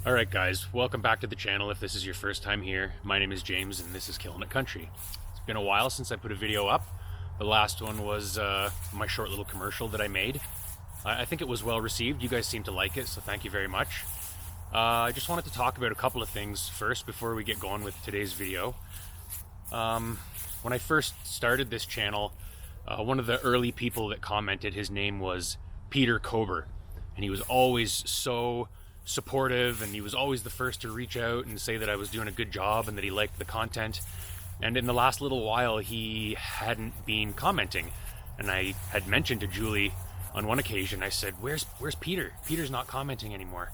Alright guys, welcome back to the channel if this is your first time here. My name is James and this is Killing It Country. It's been a while since I put a video up. The last one was my short little commercial that I made. I think it was well received. You guys seem to like it, so thank you very much. I just wanted to talk about a couple of things first before we get going with today's video. When I first started this channel, one of the early people that commented, his name was Peter Kober, and he was always so supportive, and he was always the first to reach out and say that I was doing a good job and that he liked the content. And in the last little while he hadn't been commenting, and I had mentioned to Julie on one occasion, I said, where's Peter? Peter's not commenting anymore.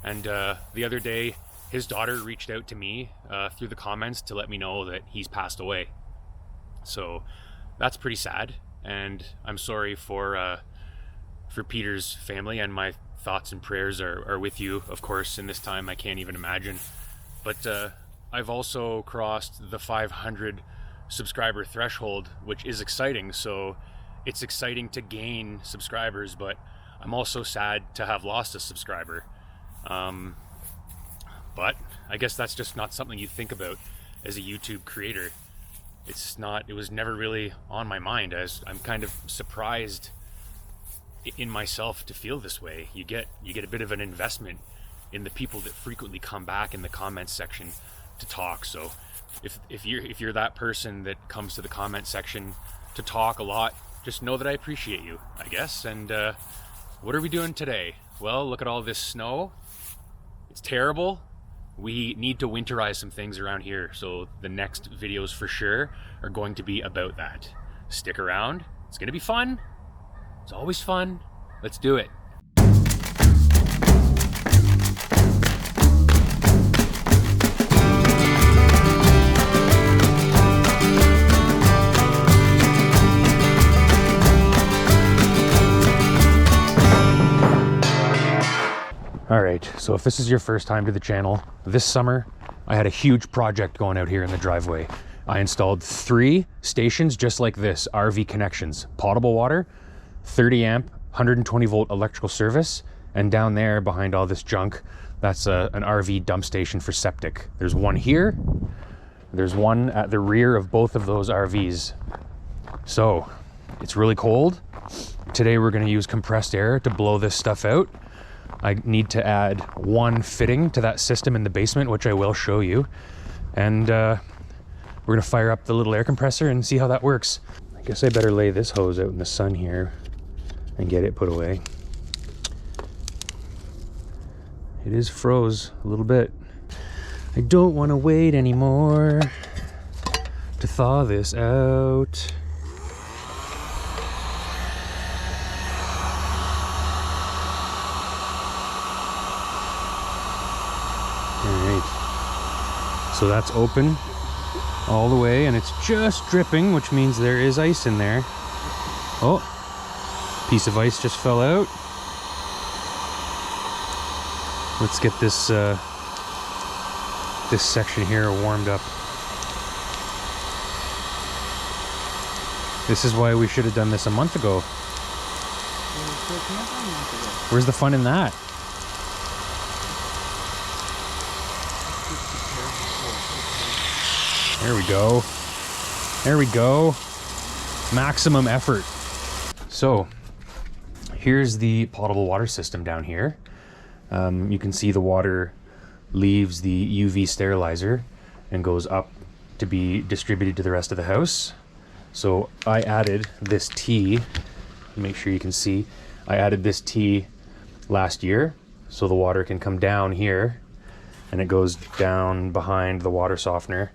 And the other day his daughter reached out to me through the comments to let me know that he's passed away. So that's pretty sad, and I'm sorry for Peter's family, and my thoughts and prayers are with you, of course, in this time I can't even imagine. But I've also crossed the 500 subscriber threshold, which is exciting. So it's exciting to gain subscribers, but I'm also sad to have lost a subscriber. But I guess that's just not something you think about as a YouTube creator. It was never really on my mind. I'm kind of surprised in myself to feel this way. You get a bit of an investment in the people that frequently come back in the comments section to talk. So if you're that person that comes to the comment section to talk a lot, just know that I appreciate you, I guess. And what are we doing today? Well, look at all this snow. It's terrible. We need to winterize some things around here, so the next videos for sure are going to be about that. Stick around. It's gonna be fun. It's always fun. Let's do it. All right, so if this is your first time to the channel, this summer I had a huge project going out here in the driveway. I installed 3 stations just like this, RV connections, potable water, 30 amp, 120 volt electrical service, and down there behind all this junk, that's an RV dump station for septic. There's one here, there's one at the rear of both of those RVs. So it's really cold. Today we're gonna use compressed air to blow this stuff out. I need to add one fitting to that system in the basement, which I will show you. And we're gonna fire up the little air compressor and see how that works. I guess I better lay this hose out in the sun here and get it put away. It is froze a little bit. I don't want to wait anymore to thaw this out. So that's open all the way, and it's just dripping, which means there is ice in there. Oh, piece of ice just fell out. Let's get this this section here warmed up. This is why we should have done this a month ago. Where's the fun in that? There we go. There we go. Maximum effort. So here's the potable water system down here. You can see the water leaves the UV sterilizer and goes up to be distributed to the rest of the house. So I added this T, make sure you can see, I added this T last year so the water can come down here, and it goes down behind the water softener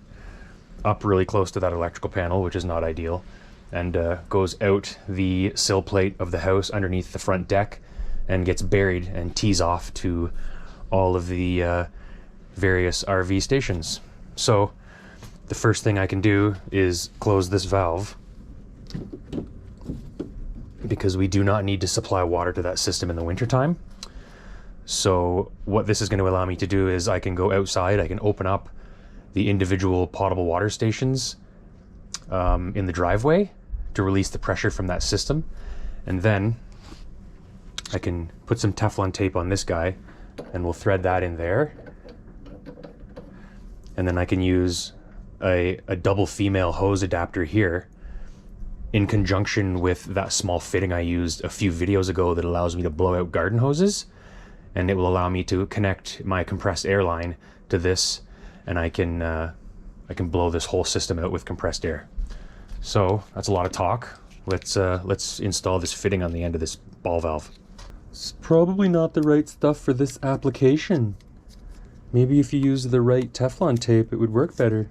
up really close to that electrical panel, which is not ideal, and goes out the sill plate of the house underneath the front deck and gets buried and tees off to all of the various RV stations. So the first thing I can do is close this valve, because we do not need to supply water to that system in the wintertime. So what this is going to allow me to do is I can go outside, I can open up the individual potable water stations in the driveway to release the pressure from that system, and then I can put some Teflon tape on this guy and we'll thread that in there. And then I can use a double female hose adapter here in conjunction with that small fitting I used a few videos ago that allows me to blow out garden hoses, and it will allow me to connect my compressed air line to this, and I can blow this whole system out with compressed air. So that's a lot of talk. Let's install this fitting on the end of this ball valve. It's probably not the right stuff for this application. Maybe if you use the right Teflon tape, it would work better.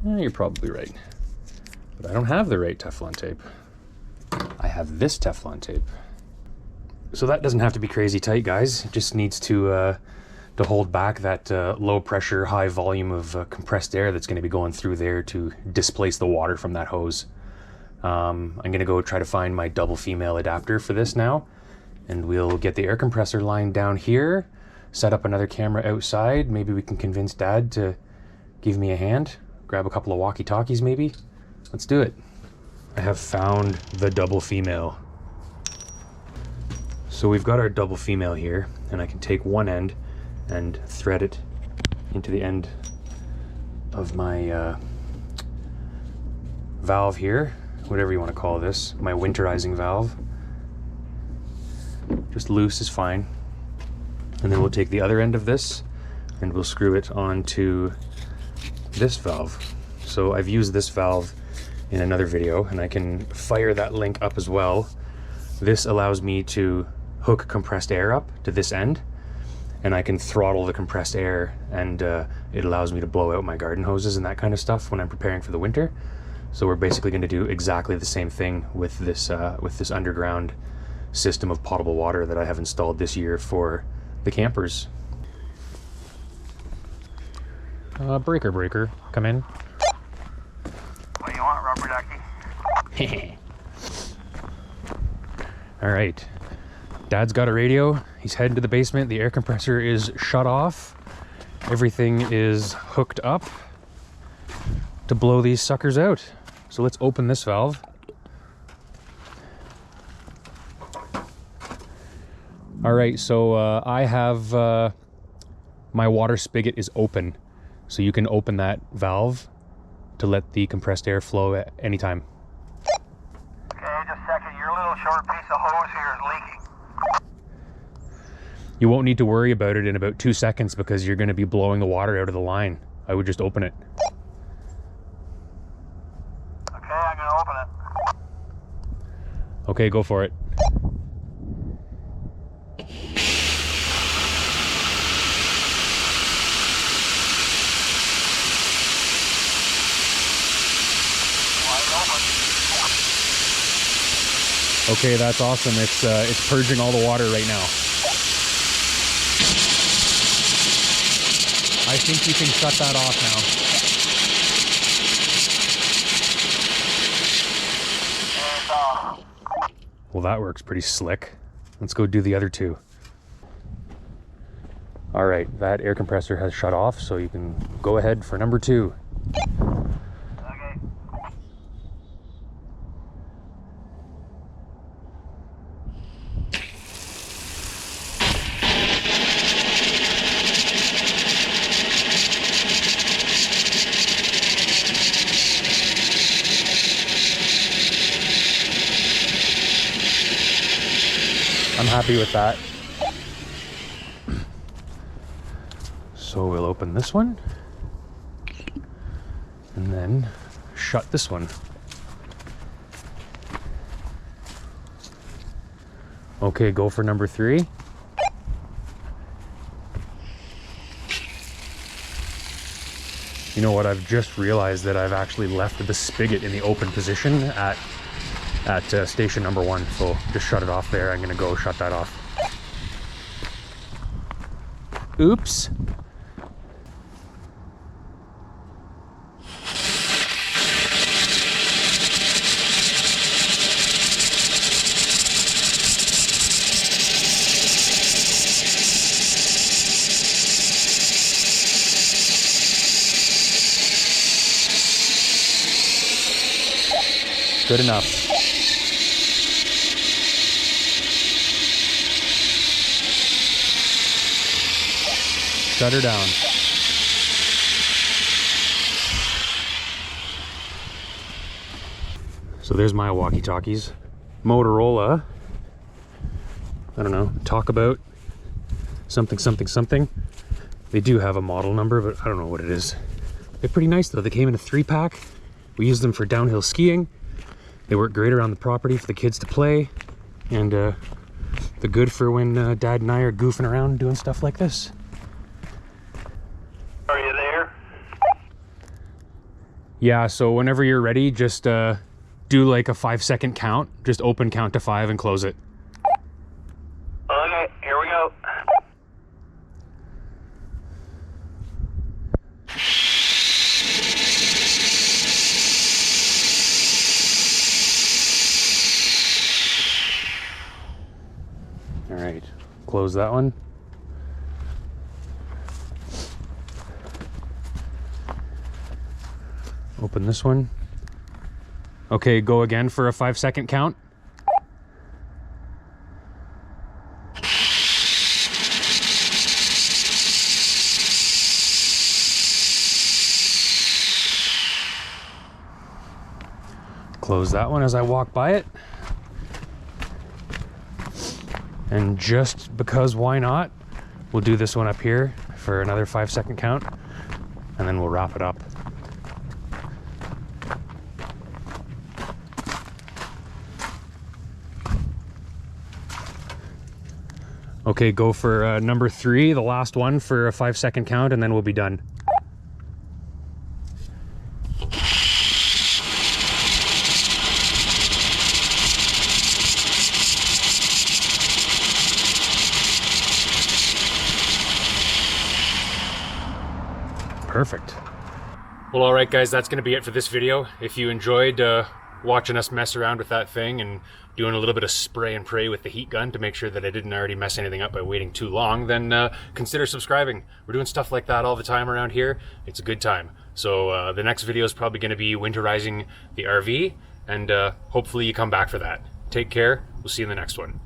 You're probably right. But I don't have the right Teflon tape. I have this Teflon tape. So that doesn't have to be crazy tight, guys. It just needs to hold back that low pressure, high volume of compressed air that's going to be going through there to displace the water from that hose. I'm going to go try to find my double female adapter for this now, and we'll get the air compressor line down here, set up another camera outside. Maybe we can convince Dad to give me a hand, grab a couple of walkie-talkies maybe. Let's do it. I have found the double female. So we've got our double female here, and I can take one end and thread it into the end of my valve here, whatever you want to call this, my winterizing valve. Just loose is fine. And then we'll take the other end of this and we'll screw it onto this valve. So I've used this valve in another video, and I can fire that link up as well. This allows me to hook compressed air up to this end, and I can throttle the compressed air, and it allows me to blow out my garden hoses and that kind of stuff when I'm preparing for the winter. So we're basically going to do exactly the same thing with this underground system of potable water that I have installed this year for the campers. Breaker, come in. What do you want, rubber ducky? All right, Dad's got a radio. He's heading to the basement. The air compressor is shut off. Everything is hooked up to blow these suckers out. So let's open this valve. All right, so I have my water spigot is open, so you can open that valve to let the compressed air flow at any time. Okay, just a second. Your little short piece of hose here is leaking. You won't need to worry about it in about 2 seconds because you're going to be blowing the water out of the line. I would just open it. Okay, I'm going to open it. Okay, go for it. Okay, that's awesome. It's purging all the water right now. I think you can shut that off now. Well, that works pretty slick. Let's go do the other two. All right, that air compressor has shut off, so you can go ahead for number 2. Okay. I'm happy with that. So we'll open this one and then shut this one. Okay, go for number 3. You know what, I've just realized that I've actually left the spigot in the open position at station number 1, so just shut it off there. I'm gonna go shut that off. Oops. Good enough. shut her down. So there's my walkie-talkies. Motorola, I don't know, talk about something, something, something. They do have a model number, but I don't know what it is. They're pretty nice though. They came in a 3-pack. We use them for downhill skiing. They work great around the property for the kids to play. And they're good for when Dad and I are goofing around doing stuff like this. Are you there? Yeah, so whenever you're ready, just do like a 5-second count. Just open count to 5 and close it. Okay, here we go. All right, close that one. Open this one. Okay, go again for a 5-second count. Close that one as I walk by it. And just because why not, we'll do this one up here for another 5-second count, and then we'll wrap it up. Okay, go for number 3, the last one, for a 5-second count, and then we'll be done. Perfect. Well, all right, guys, that's going to be it for this video. If you enjoyed watching us mess around with that thing and doing a little bit of spray and pray with the heat gun to make sure that I didn't already mess anything up by waiting too long, then consider subscribing. We're doing stuff like that all the time around here. It's a good time. So the next video is probably going to be winterizing the RV, and hopefully you come back for that. Take care. We'll see you in the next one.